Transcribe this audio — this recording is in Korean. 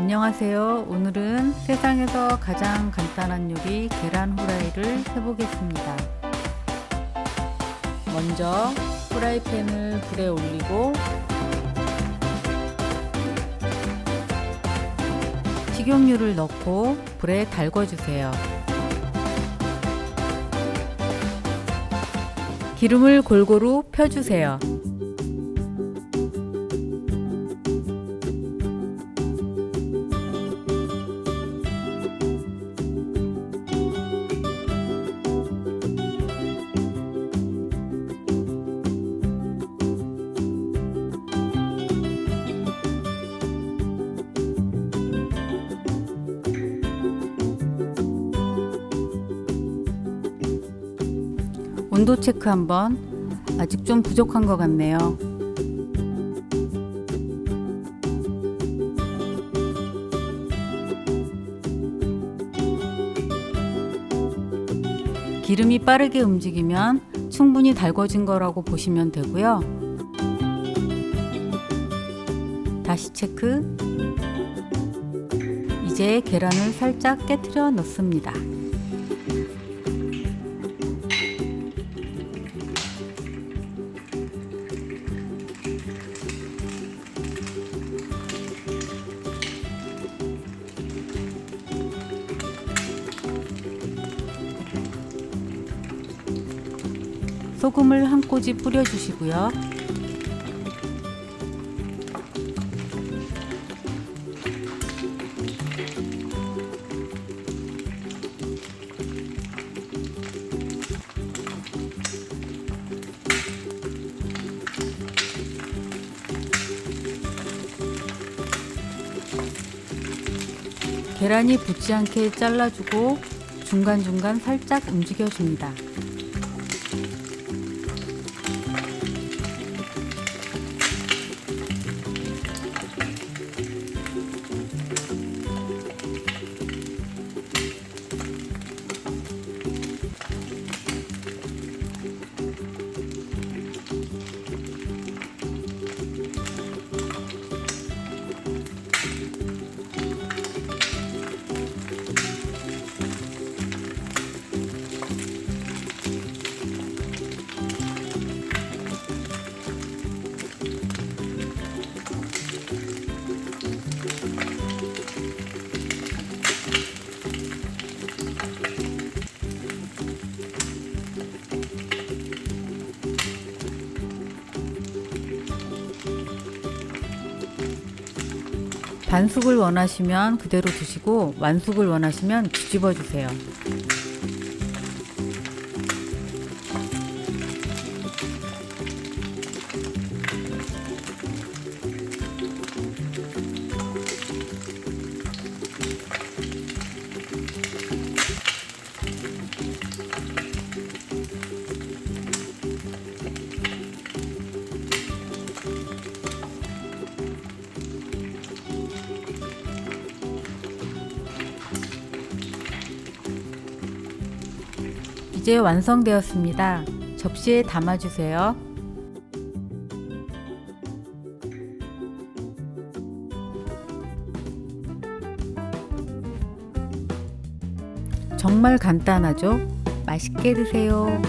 안녕하세요. 오늘은 세상에서 가장 간단한 요리 계란 후라이를 해보겠습니다. 먼저 프라이팬을 불에 올리고 식용유를 넣고 불에 달궈주세요. 기름을 골고루 펴주세요. 온도 체크 한번. 아직 좀 부족한 것 같네요. 기름이 빠르게 움직이면 충분히 달궈진 거라고 보시면 되고요. 다시 체크. 이제 계란을 살짝 깨트려 넣습니다. 소금을 한 꼬집 뿌려주시고요. 계란이 붙지 않게 잘라주고 중간중간 살짝 움직여줍니다. 반숙을 원하시면 그대로 두시고 완숙을 원하시면 뒤집어 주세요. 이제 완성되었습니다. 접시에 담아주세요. 정말 간단하죠? 맛있게 드세요.